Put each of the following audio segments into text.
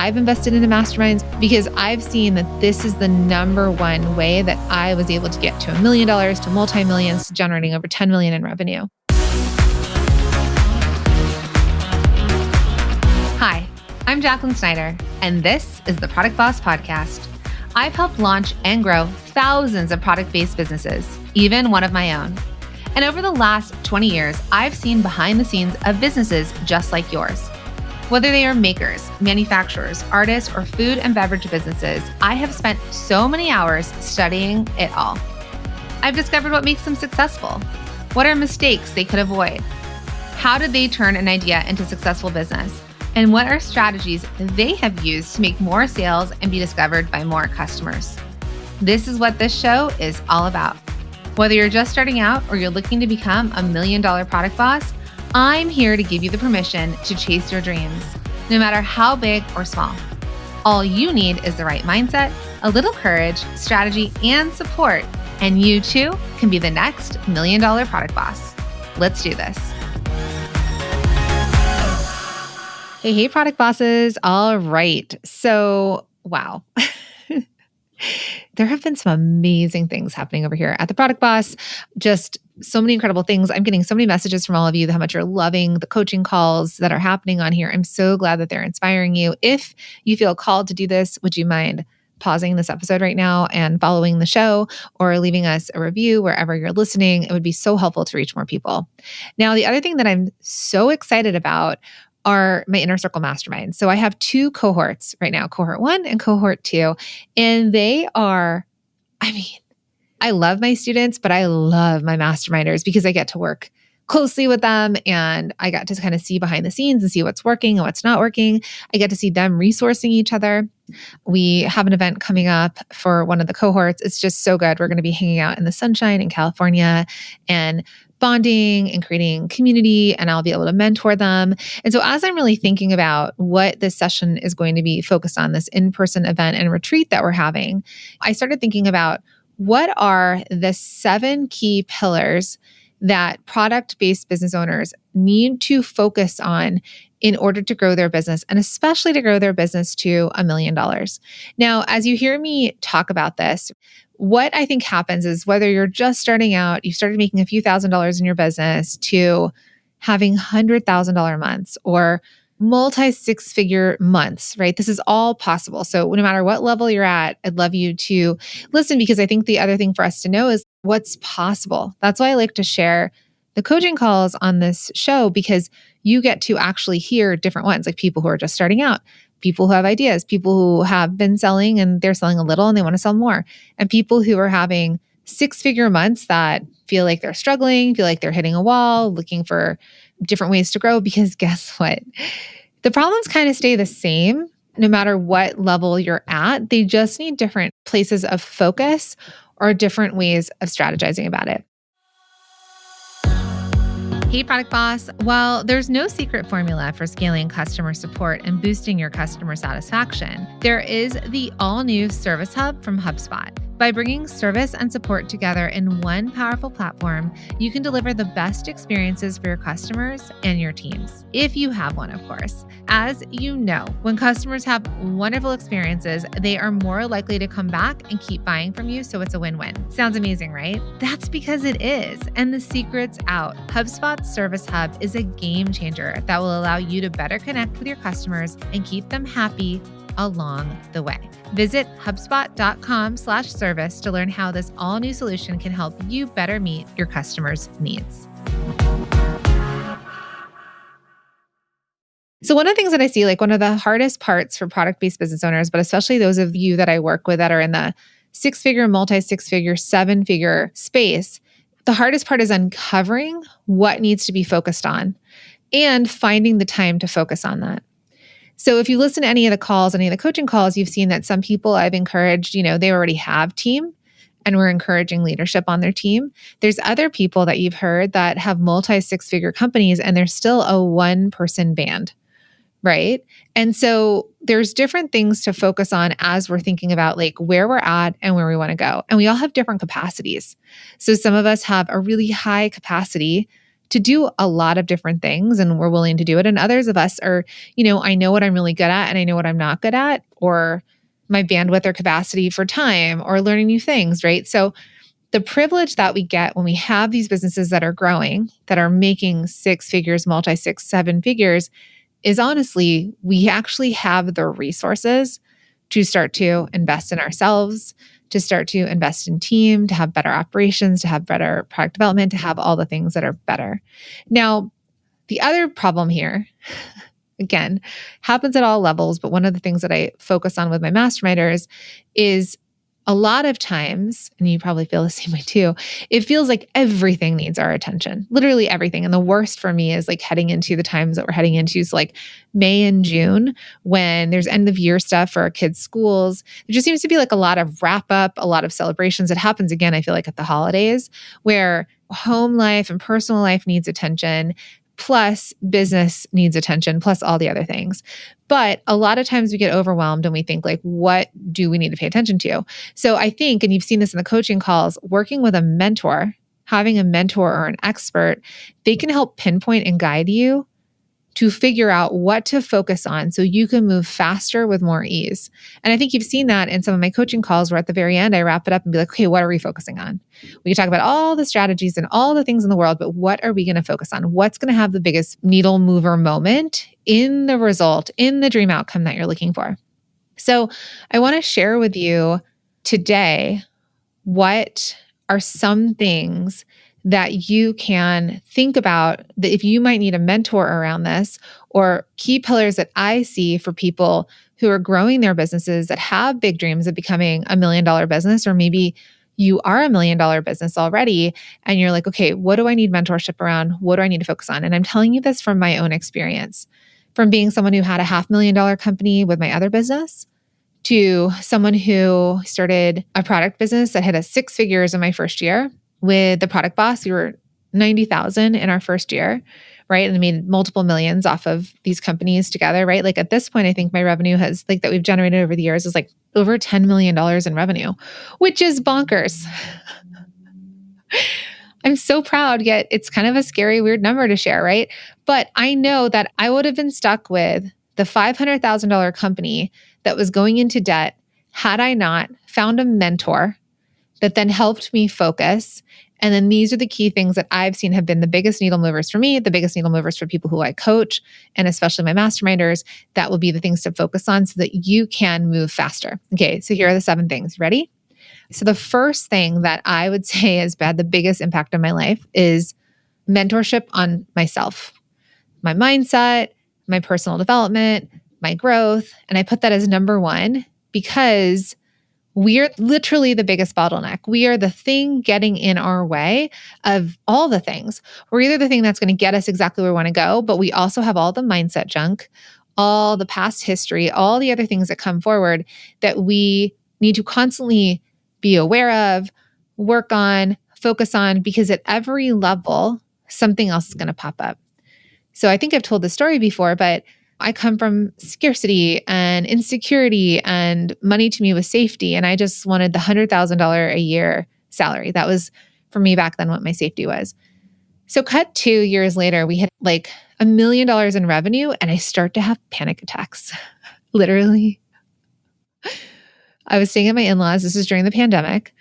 I've invested into masterminds because I've seen that this is the number one way that I was able to get to $1 million, to multi-millions, to generating over 10 million in revenue. Hi, I'm Jacqueline Snyder, and this is the Product Boss Podcast. I've helped launch and grow thousands of product-based businesses, even one of my own. And over the last 20 years, I've seen behind the scenes of businesses just like yours. Whether they are makers, manufacturers, artists, or food and beverage businesses, I have spent so many hours studying it all. I've discovered what makes them successful. What are mistakes they could avoid? How did they turn an idea into successful business? And what are strategies they have used to make more sales and be discovered by more customers? This is what this show is all about. Whether you're just starting out or you're looking to become $1 million product boss, I'm here to give you the permission to chase your dreams, no matter how big or small. All you need is the right mindset, a little courage, strategy, and support, and you too can be the next $1 million product boss. Let's do this. Hey, product bosses. All right. So, wow. There have been some amazing things happening over here at the Product Boss. Just so many incredible things. I'm getting so many messages from all of you how much you're loving the coaching calls that are happening on here. I'm so glad that they're inspiring you. If you feel called to do this, would you mind pausing this episode right now and following the show or leaving us a review wherever you're listening? It would be so helpful to reach more people. Now, the other thing that I'm so excited about are my Inner Circle Masterminds. So I have 2 cohorts right now, cohort 1 and cohort 2. And they are, I love my students, but I love my masterminders because I get to work closely with them and I got to kind of see behind the scenes and see what's working and what's not working. I get to see them resourcing each other. We have an event coming up for one of the cohorts. It's just so good. We're going to be hanging out in the sunshine in California and bonding and creating community, and I'll be able to mentor them. And so as I'm really thinking about what this session is going to be focused on, this in-person event and retreat that we're having, I started thinking about what are the 7 key pillars that product-based business owners need to focus on in order to grow their business, and especially to grow their business to $1 million. Now, as you hear me talk about this, what I think happens is whether you're just starting out, you started making a few $1,000s in your business, to having $100,000 months or multi-6-figure months, right? This is all possible. So no matter what level you're at, I'd love you to listen, because I think the other thing for us to know is what's possible. That's why I like to share the coaching calls on this show, because you get to actually hear different ones, like people who are just starting out, people who have ideas, people who have been selling and they're selling a little and they want to sell more, and people who are having 6-figure months that feel like they're struggling, feel like they're hitting a wall, looking for different ways to grow. Because guess what? The problems kind of stay the same no matter what level you're at. They just need different places of focus or different ways of strategizing about it. Hey, Product Boss. Well, there's no secret formula for scaling customer support and boosting your customer satisfaction. There is the all-new Service Hub from HubSpot. By bringing service and support together in one powerful platform, you can deliver the best experiences for your customers and your teams, if you have one, of course. As you know, when customers have wonderful experiences, they are more likely to come back and keep buying from you, so it's a win-win. Sounds amazing, right? That's because it is, and the secret's out. HubSpot's Service Hub is a game changer that will allow you to better connect with your customers and keep them happy along the way. Visit HubSpot.com/service to learn how this all-new solution can help you better meet your customers' needs. So one of the things that I see, like one of the hardest parts for product-based business owners, but especially those of you that I work with that are in the 6-figure, multi-6-figure, 7-figure space, the hardest part is uncovering what needs to be focused on and finding the time to focus on that. So if you listen to any of the calls, any of the coaching calls, you've seen that some people I've encouraged, they already have team and we're encouraging leadership on their team. There's other people that you've heard that have multi-6-figure companies and they're still a 1-person band, right? And so there's different things to focus on as we're thinking about like where we're at and where we want to go. And we all have different capacities. So some of us have a really high capacity to do a lot of different things and we're willing to do it. And others of us are, I know what I'm really good at and I know what I'm not good at, or my bandwidth or capacity for time or learning new things, right? So the privilege that we get when we have these businesses that are growing, that are making six figures, multi six, seven figures, is honestly, we actually have the resources to start to invest in ourselves, to start to invest in team, to have better operations, to have better product development, to have all the things that are better. Now, the other problem here, again, happens at all levels, but one of the things that I focus on with my masterminders is a lot of times, and you probably feel the same way too, it feels like everything needs our attention, literally everything. And the worst for me is like heading into the times that we're heading into, so like May and June, when there's end of year stuff for our kids' schools. There just seems to be like a lot of wrap up, a lot of celebrations. It happens again, I feel like at the holidays, where home life and personal life needs attention, plus business needs attention, plus all the other things. But a lot of times we get overwhelmed and we think like, what do we need to pay attention to? So I think, and you've seen this in the coaching calls, working with a mentor, having a mentor or an expert, they can help pinpoint and guide you to figure out what to focus on so you can move faster with more ease. And I think you've seen that in some of my coaching calls where at the very end, I wrap it up and be like, okay, what are we focusing on? We can talk about all the strategies and all the things in the world, but what are we going to focus on? What's going to have the biggest needle mover moment in the result, in the dream outcome that you're looking for? So I want to share with you today what are some things that you can think about that if you might need a mentor around this, or key pillars that I see for people who are growing their businesses that have big dreams of becoming $1 million business, or maybe you are $1 million business already and you're like, okay, what do I need mentorship around? What do I need to focus on? And I'm telling you this from my own experience, from being someone who had a $500,000 company with my other business, to someone who started a product business that hit a six figures in my first year. With the Product Boss, we were 90,000 in our first year, right? And I made multiple millions off of these companies together, right? Like at this point, I think my revenue has like that we've generated over the years is like over $10 million in revenue, which is bonkers. I'm so proud, yet it's kind of a scary, weird number to share, right? But I know that I would have been stuck with the $500,000 company that was going into debt had I not found a mentor that then helped me focus. And then these are the key things that I've seen have been the biggest needle movers for me, the biggest needle movers for people who I coach, and especially my masterminders. That will be the things to focus on so that you can move faster. Okay, so here are the 7 things. Ready? So the first thing that I would say has had the biggest impact on my life is mentorship on myself, my mindset, my personal development, my growth. And I put that as number 1 because we're literally the biggest bottleneck. We are the thing getting in our way of all the things. We're either the thing that's going to get us exactly where we want to go, but we also have all the mindset junk, all the past history, all the other things that come forward that we need to constantly be aware of, work on, focus on, because at every level, something else is going to pop up. So I think I've told this story before, but I come from scarcity and insecurity, and money to me was safety. And I just wanted the $100,000 a year salary. That was for me back then what my safety was. So cut 2 years later, we hit like $1 million in revenue and I start to have panic attacks. Literally. I was staying at my in-laws. This was during the pandemic.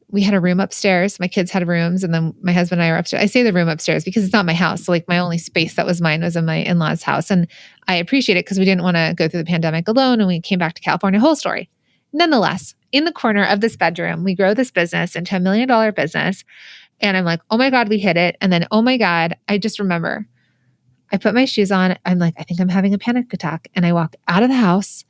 We had a room upstairs. My kids had rooms, and then my husband and I were upstairs. I say the room upstairs because it's not my house. So like my only space that was mine was in my in-laws' house. And I appreciate it because we didn't want to go through the pandemic alone, and we came back to California, whole story. Nonetheless, in the corner of this bedroom, we grow this business into $1 million business. And I'm like, oh my God, we hit it. And then, oh my God, I just remember I put my shoes on. I'm like, I think I'm having a panic attack. And I walk out of the house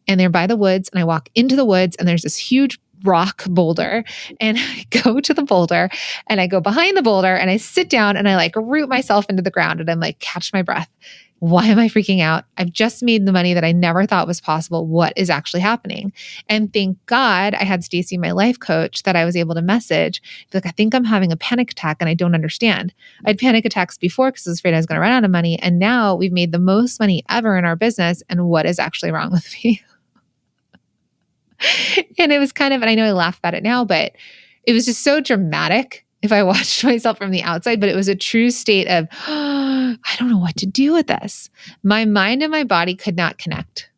and they're by the woods, and I walk into the woods and there's this huge rock boulder, and I go to the boulder and I go behind the boulder and I sit down and I like root myself into the ground and I'm like, catch my breath. Why am I freaking out? I've just made the money that I never thought was possible. What is actually happening? And thank God I had Stacy, my life coach, that I was able to message. Like, I think I'm having a panic attack and I don't understand. I had panic attacks before because I was afraid I was going to run out of money. And now we've made the most money ever in our business. And what is actually wrong with me? And it was kind of, and I know I laugh about it now, but it was just so dramatic if I watched myself from the outside, but it was a true state of, I don't know what to do with this. My mind and my body could not connect.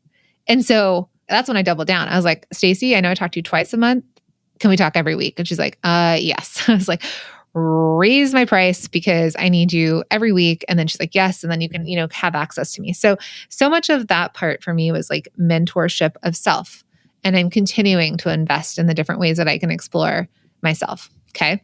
And so that's when I doubled down. I was like, Stacey, I know I talk to you twice a month. Can we talk every week? And she's like, yes. I was like, raise my price because I need you every week. And then she's like, yes. And then you can, have access to me. So much of that part for me was like mentorship of self. And I'm continuing to invest in the different ways that I can explore myself. Okay.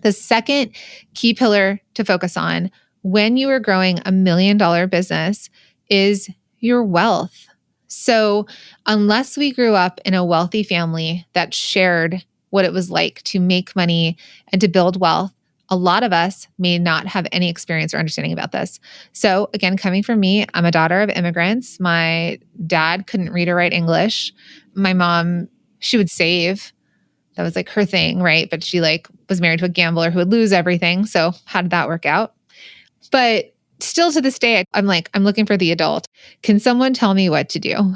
The second key pillar to focus on when you are growing $1 million business is your wealth. So unless we grew up in a wealthy family that shared what it was like to make money and to build wealth, a lot of us may not have any experience or understanding about this. So again, coming from me, I'm a daughter of immigrants. My dad couldn't read or write English. My mom, she would save. That was like her thing, right? But she was married to a gambler who would lose everything. So how did that work out? But still to this day, I'm looking for the adult. Can someone tell me what to do?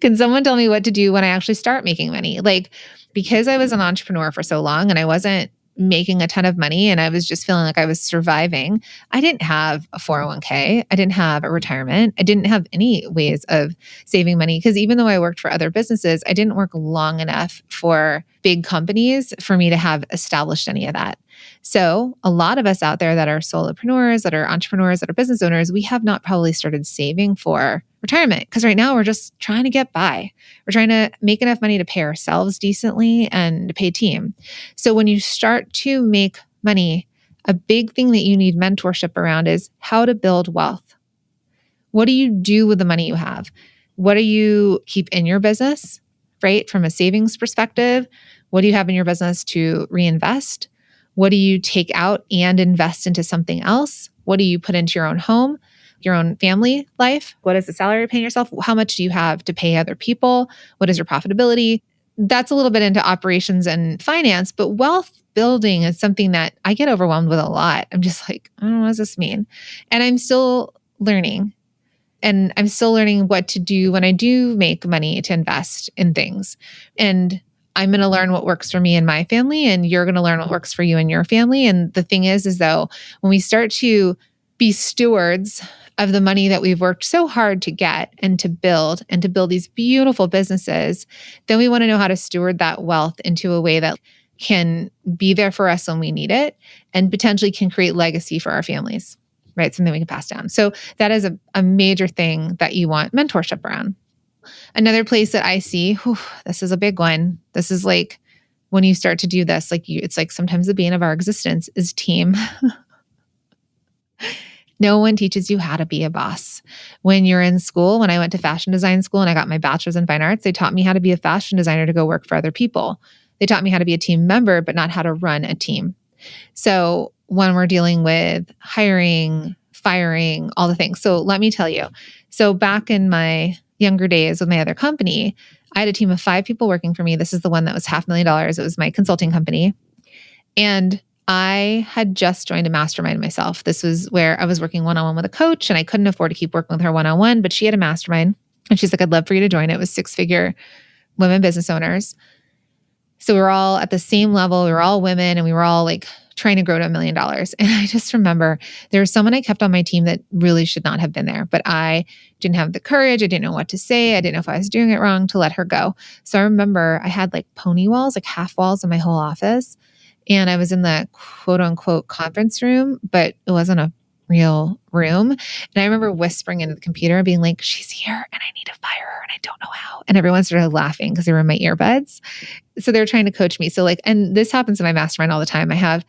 Can someone tell me what to do when I actually start making money? Because I was an entrepreneur for so long and I wasn't making a ton of money and I was just feeling like I was surviving, I didn't have a 401k. I didn't have a retirement. I didn't have any ways of saving money because even though I worked for other businesses, I didn't work long enough for big companies for me to have established any of that. So a lot of us out there that are solopreneurs, that are entrepreneurs, that are business owners, we have not probably started saving for retirement because right now we're just trying to get by. We're trying to make enough money to pay ourselves decently and to pay a team. So when you start to make money, a big thing that you need mentorship around is how to build wealth. What do you do with the money you have? What do you keep in your business, right? From a savings perspective, what do you have in your business to reinvest? What do you take out and invest into something else? What do you put into your own home, your own family life? What is the salary you're paying yourself? How much do you have to pay other people? What is your profitability? That's a little bit into operations and finance, but wealth building is something that I get overwhelmed with a lot. I'm just like, I don't know, what does this mean? And I'm still learning. And I'm still learning what to do when I do make money to invest in things. And I'm going to learn what works for me and my family, and you're going to learn what works for you and your family. And the thing is though, when we start to be stewards of the money that we've worked so hard to get and to build these beautiful businesses, then we want to know how to steward that wealth into a way that can be there for us when we need it and potentially can create legacy for our families, right? Something we can pass down. So that is a major thing that you want mentorship around. Another place that I see, this is a big one. This is when you start to do this, it's like sometimes the bane of our existence is team. No one teaches you how to be a boss. When you're in school, when I went to fashion design school and I got my bachelor's in fine arts, they taught me how to be a fashion designer to go work for other people. They taught me how to be a team member, but not how to run a team. So when we're dealing with hiring, firing, all the things. So let me tell you. So back in my younger days with my other company, I had a team of 5 people working for me. This is the one that was $500,000. It was my consulting company. And I had just joined a mastermind myself. This was where I was working one-on-one with a coach and I couldn't afford to keep working with her one-on-one, but she had a mastermind and she's like, I'd love for you to join. It was 6-figure women business owners. So we were all at the same level. We were all women and we were all trying to grow to $1 million. And I just remember there was someone I kept on my team that really should not have been there, but I didn't have the courage. I didn't know what to say. I didn't know if I was doing it wrong to let her go. So I remember I had pony walls, half walls in my whole office. And I was in the quote unquote conference room, but it wasn't a real room. And I remember whispering into the computer and being like, she's here and I need to fire her and I don't know how. And everyone started laughing because they were in my earbuds. So they were trying to coach me. So and this happens in my mastermind all the time. I have,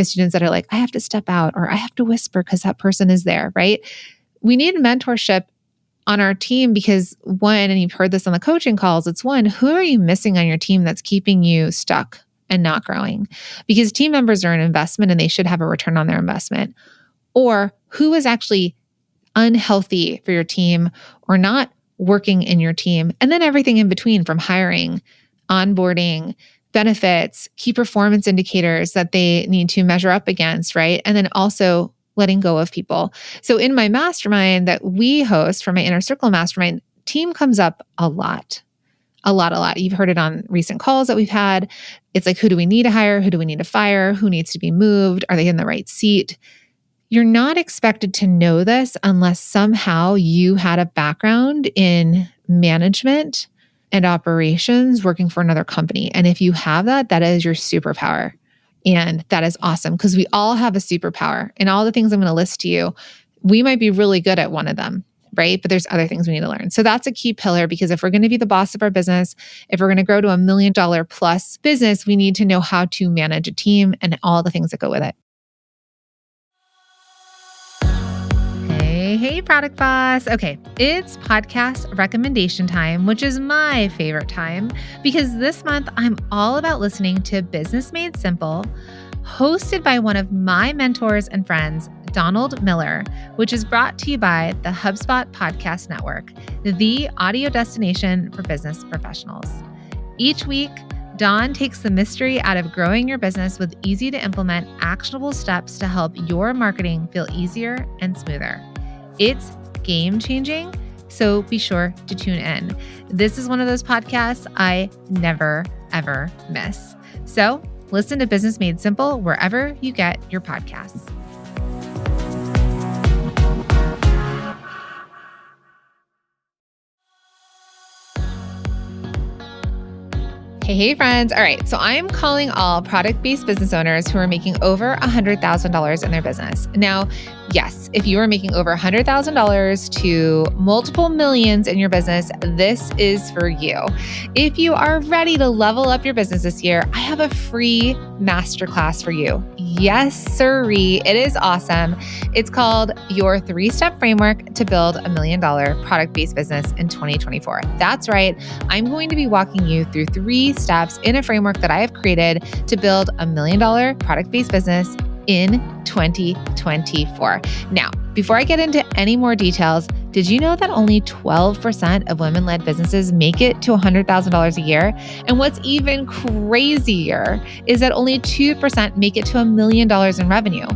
students that are like, I have to step out or I have to whisper because that person is there, right? We need mentorship on our team because one, and you've heard this on the coaching calls, it's one, who are you missing on your team that's keeping you stuck and not growing? Because team members are an investment and they should have a return on their investment. Or who is actually unhealthy for your team or not working in your team. And then everything in between from hiring, onboarding, benefits, key performance indicators that they need to measure up against, right? And then also letting go of people. So in my mastermind that we host for my Inner Circle mastermind, team comes up a lot. a lot. You've heard it on recent calls that we've had. It's like, who do we need to hire? Who do we need to fire? Who needs to be moved? Are they in the right seat? You're not expected to know this unless somehow you had a background in management and operations working for another company. And if you have that, that is your superpower. And that is awesome because we all have a superpower. And all the things I'm going to list to you, we might be really good at one of them, right? But there's other things we need to learn. So that's a key pillar because if we're going to be the boss of our business, if we're going to grow to $1 million plus business, we need to know how to manage a team and all the things that go with it. Hey, Product Boss. Okay, it's podcast recommendation time, which is my favorite time because this month I'm all about listening to Business Made Simple, hosted by one of my mentors and friends, Donald Miller, which is brought to you by the HubSpot Podcast Network, the audio destination for business professionals. Each week, Don takes the mystery out of growing your business with easy to implement actionable steps to help your marketing feel easier and smoother. It's game-changing, so be sure to tune in. This is one of those podcasts I never, ever miss. So listen to Business Made Simple wherever you get your podcasts. Hey, friends. All right. So I'm calling all product-based business owners who are making over $100,000 in their business. Now, yes, if you are making over $100,000 to multiple millions in your business, this is for you. If you are ready to level up your business this year, I have a free masterclass for you. Yes, sirree. It is awesome. It's called Your 3-Step Framework to Build $1 Million Product-Based Business in 2024. That's right. I'm going to be walking you through 3 steps in a framework that I have created to build $1 million product-based business in 2024. Now, before I get into any more details, did you know that only 12% of women-led businesses make it to $100,000 a year? And what's even crazier is that only 2% make it to $1 million in revenue.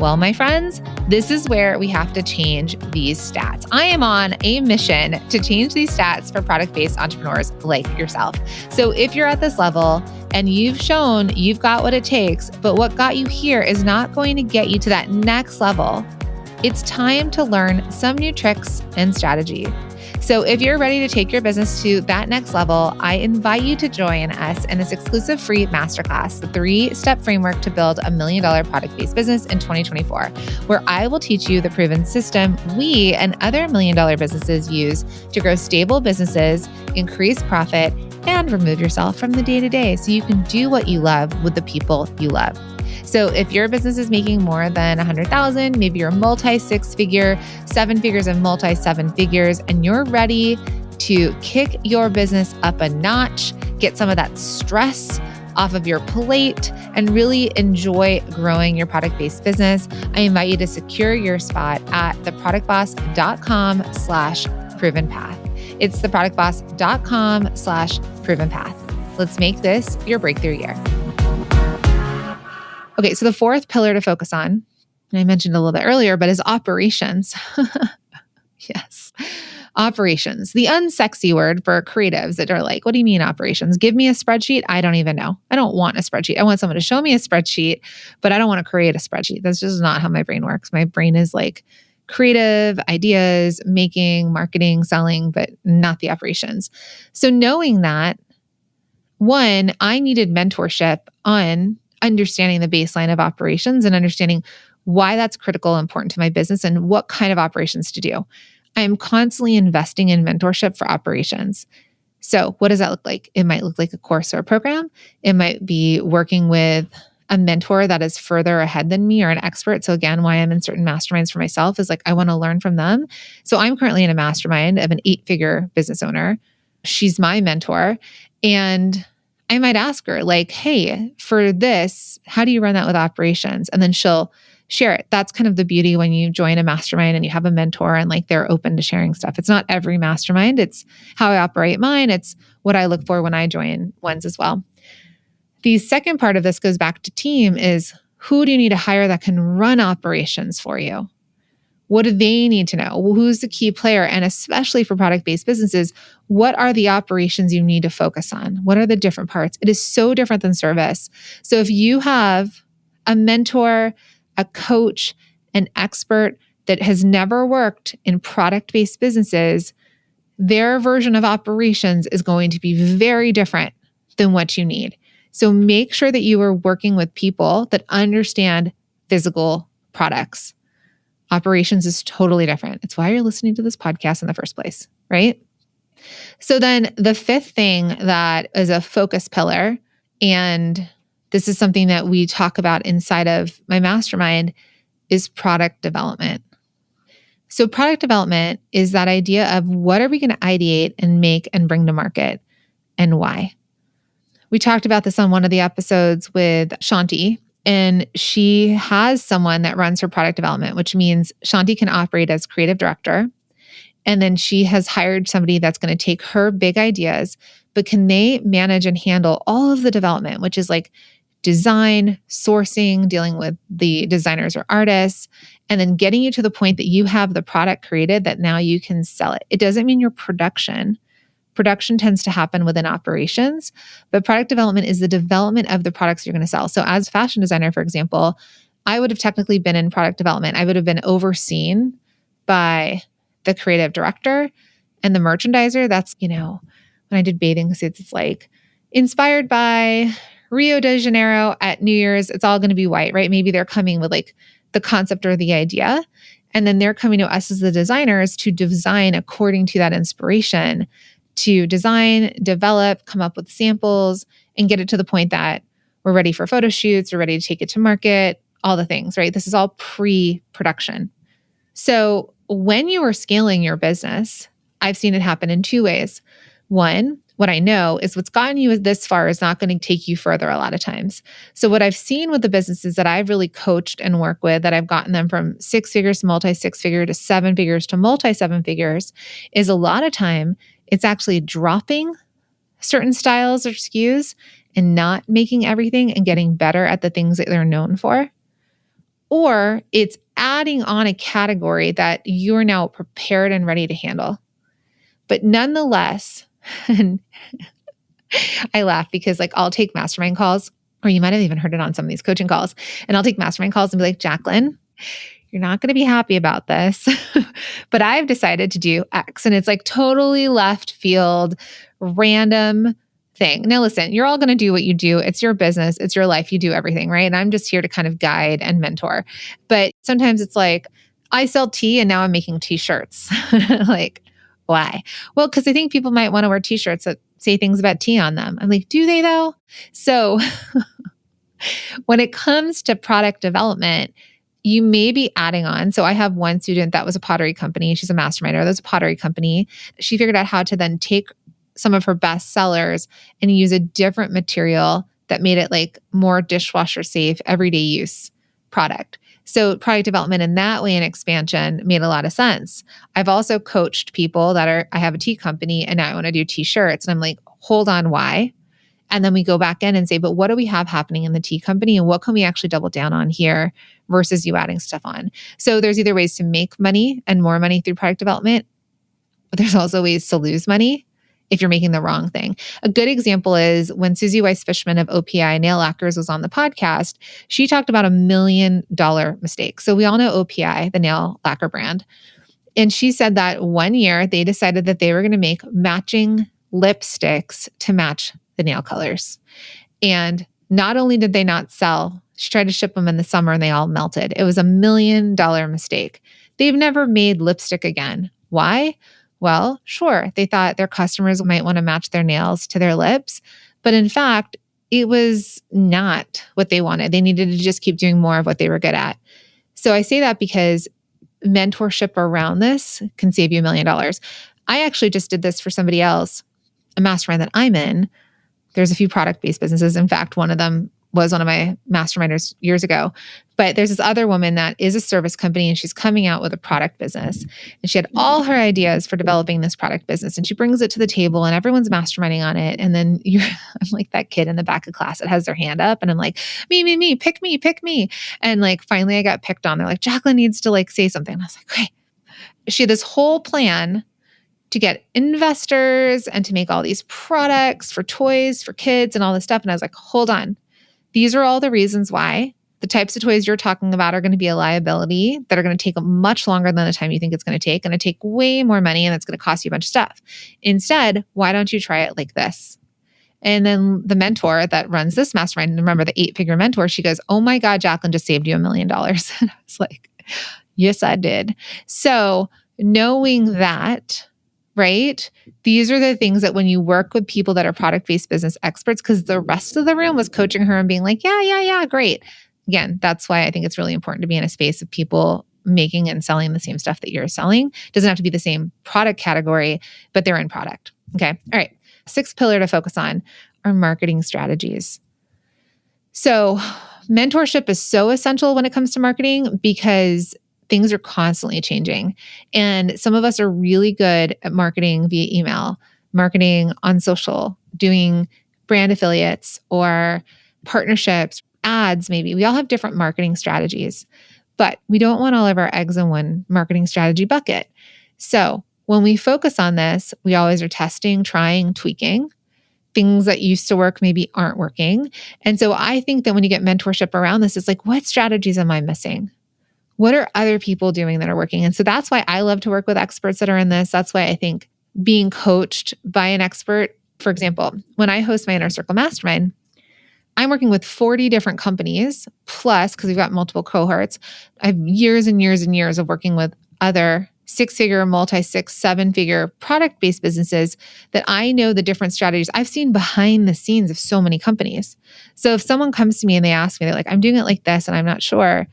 Well, my friends, this is where we have to change these stats. I am on a mission to change these stats for product-based entrepreneurs like yourself. So if you're at this level and you've shown you've got what it takes, but what got you here is not going to get you to that next level, it's time to learn some new tricks and strategy. So if you're ready to take your business to that next level, I invite you to join us in this exclusive free masterclass, the 3-Step Framework to Build $1 Million Product-Based Business in 2024, where I will teach you the proven system we and other $1 million businesses use to grow stable businesses, increase profit, and remove yourself from the day-to-day so you can do what you love with the people you love. So if your business is making more than 100,000, maybe you're multi-6-figure, 7 figures and multi-7 figures, and you're ready to kick your business up a notch, get some of that stress off of your plate, and really enjoy growing your product-based business, I invite you to secure your spot at theproductboss.com/proven path. It's theproductboss.com/proven path. Let's make this your breakthrough year. Okay, so the 4th pillar to focus on, and I mentioned a little bit earlier, but is operations. Yes, operations. The unsexy word for creatives that are like, what do you mean operations? Give me a spreadsheet. I don't even know. I don't want a spreadsheet. I want someone to show me a spreadsheet, but I don't want to create a spreadsheet. That's just not how my brain works. My brain is like creative ideas, making, marketing, selling, but not the operations. So knowing that, one, I needed mentorship on understanding the baseline of operations and understanding why that's critical and important to my business and what kind of operations to do. I am constantly investing in mentorship for operations. So what does that look like? It might look like a course or a program. It might be working with a mentor that is further ahead than me or an expert. So again, why I'm in certain masterminds for myself is like, I want to learn from them. So I'm currently in a mastermind of an 8-figure business owner. She's my mentor. And I might ask her like, hey, for this, how do you run that with operations? And then she'll share it. That's kind of the beauty when you join a mastermind and you have a mentor and like they're open to sharing stuff. It's not every mastermind. It's how I operate mine. It's what I look for when I join ones as well. The second part of this goes back to team is who do you need to hire that can run operations for you? What do they need to know? Well, who's the key player? And especially for product-based businesses, what are the operations you need to focus on? What are the different parts? It is so different than service. So if you have a mentor, a coach, an expert that has never worked in product-based businesses, their version of operations is going to be very different than what you need. So make sure that you are working with people that understand physical products. Operations is totally different. It's why you're listening to this podcast in the first place, right? So then the fifth thing that is a focus pillar, and this is something that we talk about inside of my mastermind, is product development. So product development is that idea of what are we going to ideate and make and bring to market and why. We talked about this on one of the episodes with Shanti, and she has someone that runs her product development, which means Shanti can operate as creative director. And then she has hired somebody that's going to take her big ideas, but can they manage and handle all of the development, which is like design, sourcing, dealing with the designers or artists, and then getting you to the point that you have the product created that now you can sell it. It doesn't mean your production. Production tends to happen within operations, but product development is the development of the products you're going to sell. So as a fashion designer, for example, I would have technically been in product development. I would have been overseen by the creative director and the merchandiser. That's, when I did bathing suits, it's like inspired by Rio de Janeiro at New Year's. It's all going to be white, right? Maybe they're coming with like the concept or the idea. And then they're coming to us as the designers to design according to that inspiration, to design, develop, come up with samples, and get it to the point that we're ready for photo shoots, we're ready to take it to market, all the things, right? This is all pre-production. So when you are scaling your business, I've seen it happen in two ways. One, what I know is what's gotten you this far is not going to take you further a lot of times. So what I've seen with the businesses that I've really coached and worked with, that I've gotten them from 6 figures to multi-6 figure to 7 figures to multi-7 figures, is a lot of time it's actually dropping certain styles or SKUs and not making everything and getting better at the things that they're known for. Or it's adding on a category that you're now prepared and ready to handle. But nonetheless, and I laugh because I'll take mastermind calls, or you might have even heard it on some of these coaching calls, and I'll take mastermind calls and be like, Jacqueline, you're not going to be happy about this, but I've decided to do X. And it's totally left field, random thing. Now, listen, you're all going to do what you do. It's your business. It's your life. You do everything, right? And I'm just here to kind of guide and mentor. But sometimes it's I sell tea and now I'm making t-shirts. Why? Well, because I think people might want to wear t-shirts that say things about tea on them. I'm like, do they though? So when it comes to product development, you may be adding on. So I have one student that was a pottery company. She's a masterminder. That's a pottery company. She figured out how to then take some of her best sellers and use a different material that made it more dishwasher safe, everyday use product. So product development in that way and expansion made a lot of sense. I've also coached people I have a tea company and now I want to do t-shirts. And I'm like, hold on, why? And then we go back in and say, but what do we have happening in the tea company and what can we actually double down on here versus you adding stuff on? So there's either ways to make money and more money through product development, but there's also ways to lose money if you're making the wrong thing. A good example is when Susie Weiss-Fishman of OPI Nail Lacquers was on the podcast, she talked about $1 million mistake. So we all know OPI, the nail lacquer brand. And she said that one year they decided that they were going to make matching lipsticks to match the nail colors. And not only did they not sell, she tried to ship them in the summer and they all melted. It was $1 million mistake. They've never made lipstick again. Why? Well, sure, they thought their customers might want to match their nails to their lips, but in fact, it was not what they wanted. They needed to just keep doing more of what they were good at. So I say that because mentorship around this can save you $1 million. I actually just did this for somebody else, a mastermind that I'm in. There's a few product-based businesses. In fact, one of them was one of my masterminders years ago. But there's this other woman that is a service company and she's coming out with a product business. And she had all her ideas for developing this product business. And she brings it to the table and everyone's masterminding on it. And then I'm like that kid in the back of class that has their hand up. And I'm like, me, pick me, pick me. And like, finally I got picked on. They're like, Jacqueline needs to like say something. And I was like, okay. She had this whole plan to get investors and to make all these products for toys, for kids and all this stuff. And I was like, hold on. These are all the reasons why the types of toys you're talking about are going to be a liability that are going to take much longer than the time you think it's going to take way more money, and it's going to cost you a bunch of stuff. Instead, why don't you try it like this? And then the mentor that runs this mastermind, and remember the 8-figure mentor, she goes, oh my God, Jacqueline just saved you $1 million. And I was like, yes, I did. So knowing that, right? These are the things that when you work with people that are product-based business experts, because the rest of the room was coaching her and being like, yeah, great. Again, that's why I think it's really important to be in a space of people making and selling the same stuff that you're selling. It doesn't have to be the same product category, but they're in product. Okay. All right. 6th pillar to focus on are marketing strategies. So mentorship is so essential when it comes to marketing because things are constantly changing. And some of us are really good at marketing via email, marketing on social, doing brand affiliates or partnerships, ads maybe. We all have different marketing strategies, but we don't want all of our eggs in one marketing strategy bucket. So when we focus on this, we always are testing, trying, tweaking. Things that used to work maybe aren't working. And so I think that when you get mentorship around this, it's like, what strategies am I missing? What are other people doing that are working? And so that's why I love to work with experts that are in this. That's why I think being coached by an expert, for example, when I host my Inner Circle Mastermind, I'm working with 40 different companies plus, because we've got multiple cohorts. I have years and years and years of working with other 6-figure, multi-6, 7-figure product-based businesses that I know the different strategies I've seen behind the scenes of so many companies. So if someone comes to me and they ask me, they're like, I'm doing it like this and I'm not sure.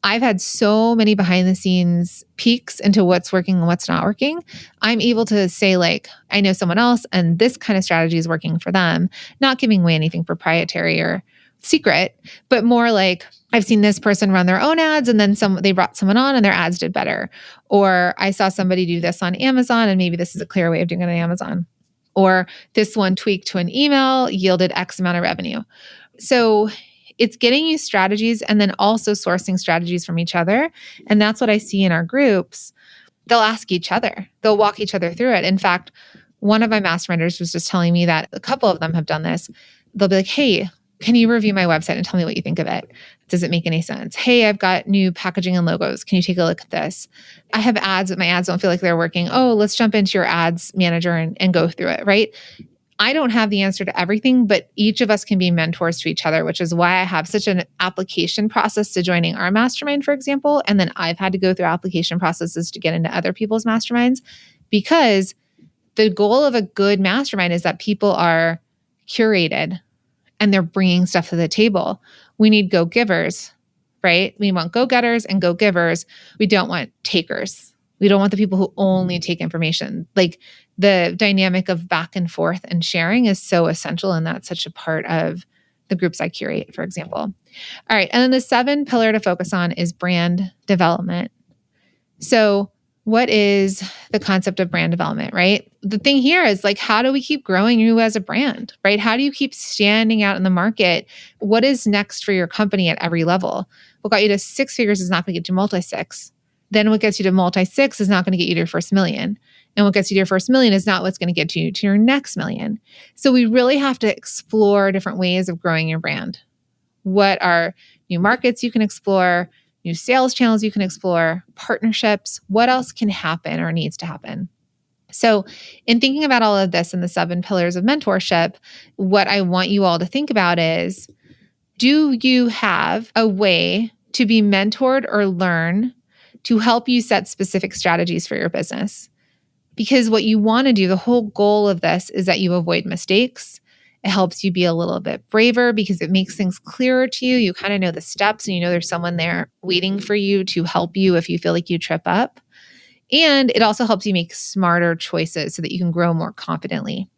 I've had so many behind the scenes peeks into what's working and what's not working. I'm able to say like, I know someone else and this kind of strategy is working for them, not giving away anything proprietary or secret, but more like I've seen this person run their own ads and then they brought someone on and their ads did better. Or I saw somebody do this on Amazon and maybe this is a clear way of doing it on Amazon. Or this one tweaked to an email yielded X amount of revenue. So it's getting you strategies and then also sourcing strategies from each other. And that's what I see in our groups. They'll ask each other. They'll walk each other through it. In fact, one of my masterminders was just telling me that a couple of them have done this. They'll be like, hey, can you review my website and tell me what you think of it? Does it make any sense? Hey, I've got new packaging and logos. Can you take a look at this? I have ads, but my ads don't feel like they're working. Oh, let's jump into your ads manager and go through it, right? I don't have the answer to everything, but each of us can be mentors to each other, which is why I have such an application process to joining our mastermind, for example. And then I've had to go through application processes to get into other people's masterminds, because the goal of a good mastermind is that people are curated and they're bringing stuff to the table. We need go-givers, right? We want go-getters and go-givers. We don't want takers. We don't want the people who only take information. Like the dynamic of back and forth and sharing is so essential. And that's such a part of the groups I curate, for example. All right. And then the 7th pillar to focus on is brand development. So what is the concept of brand development, right? The thing here is like, how do we keep growing you as a brand, right? How do you keep standing out in the market? What is next for your company at every level? What got you to 6 figures is not going to get you multi-6. Then what gets you to multi-6 is not going to get you to your first million. And what gets you to your first million is not what's going to get you to your next million. So we really have to explore different ways of growing your brand. What are new markets you can explore, new sales channels you can explore, partnerships, what else can happen or needs to happen? So in thinking about all of this and the 7 pillars of mentorship, what I want you all to think about is, do you have a way to be mentored or learn to help you set specific strategies for your business? Because what you want to do, the whole goal of this is that you avoid mistakes. It helps you be a little bit braver because it makes things clearer to you. You kind of know the steps and you know there's someone there waiting for you to help you if you feel like you trip up. And it also helps you make smarter choices so that you can grow more confidently.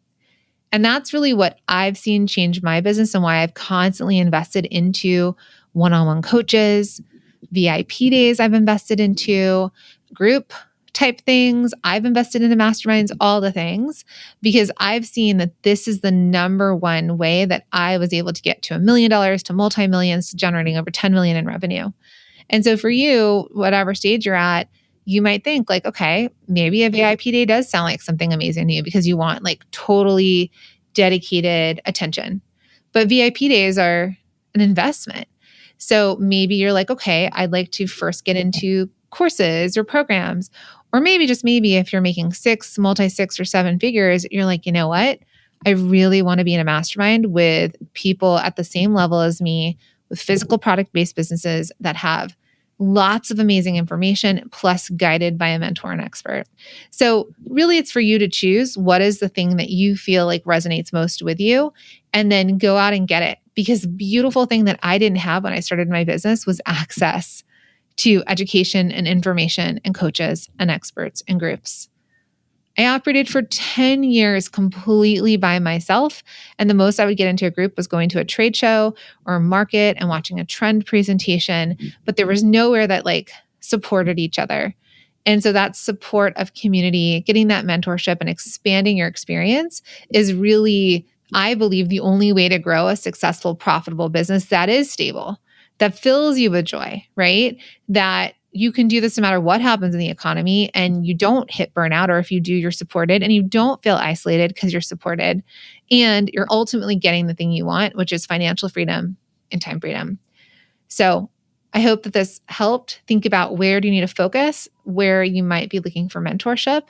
And that's really what I've seen change my business and why I've constantly invested into one-on-one coaches, VIP days I've invested into, group type things. I've invested into masterminds, all the things, because I've seen that this is the number one way that I was able to get to $1 million, to multi-millions, to generating over 10 million in revenue. And so for you, whatever stage you're at, you might think like, okay, maybe a VIP day does sound like something amazing to you because you want like totally dedicated attention. But VIP days are an investment. So maybe you're like, okay, I'd like to first get into courses or programs. Or maybe just maybe if you're making multi-6 or 7 figures, you're like, you know what? I really want to be in a mastermind with people at the same level as me, with physical product-based businesses that have lots of amazing information, plus guided by a mentor and expert. So really it's for you to choose what is the thing that you feel like resonates most with you, and then go out and get it. Because the beautiful thing that I didn't have when I started my business was access to education and information and coaches and experts and groups. I operated for 10 years completely by myself. And the most I would get into a group was going to a trade show or a market and watching a trend presentation, but there was nowhere that like supported each other. And so that support of community, getting that mentorship and expanding your experience is really, I believe, the only way to grow a successful, profitable business that is stable, that fills you with joy, right? That you can do this no matter what happens in the economy, and you don't hit burnout, or if you do, you're supported, and you don't feel isolated because you're supported, and you're ultimately getting the thing you want, which is financial freedom and time freedom. So I hope that this helped. Think about where do you need to focus, where you might be looking for mentorship.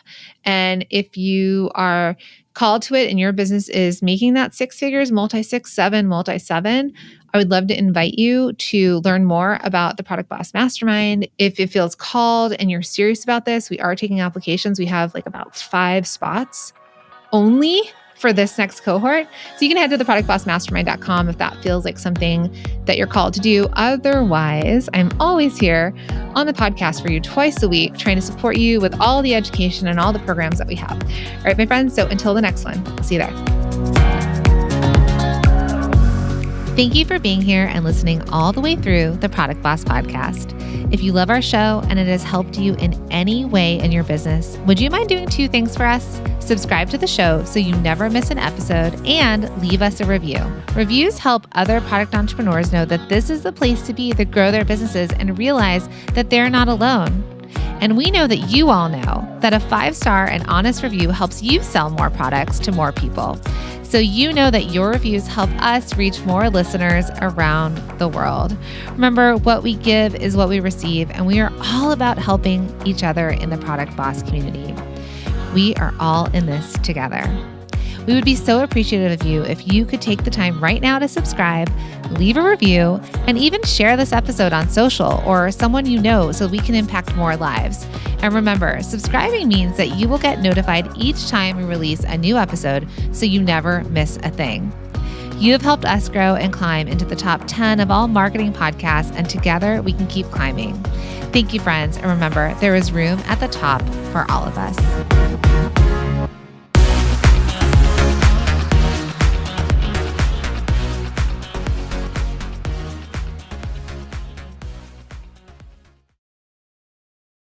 And if you are called to it and your business is making that 6 figures, multi-6, 7, multi-7, I would love to invite you to learn more about the Product Boss Mastermind. If it feels called and you're serious about this, we are taking applications. We have like about 5 spots only for this next cohort. So you can head to theproductbossmastermind.com if that feels like something that you're called to do. Otherwise, I'm always here on the podcast for you twice a week, trying to support you with all the education and all the programs that we have. All right, my friends. So until the next one, I'll see you there. Thank you for being here and listening all the way through the Product Boss podcast. If you love our show and it has helped you in any way in your business, would you mind doing 2 things for us? Subscribe to the show so you never miss an episode, and leave us a review. Reviews help other product entrepreneurs know that this is the place to be to grow their businesses and realize that they're not alone. And we know that you all know that a 5-star and honest review helps you sell more products to more people. So you know that your reviews help us reach more listeners around the world. Remember, what we give is what we receive, and we are all about helping each other in the Product Boss community. We are all in this together. We would be so appreciative of you if you could take the time right now to subscribe, leave a review, and even share this episode on social or someone you know so we can impact more lives. And remember, subscribing means that you will get notified each time we release a new episode so you never miss a thing. You have helped us grow and climb into the top 10 of all marketing podcasts, and together we can keep climbing. Thank you, friends. And remember, there is room at the top for all of us.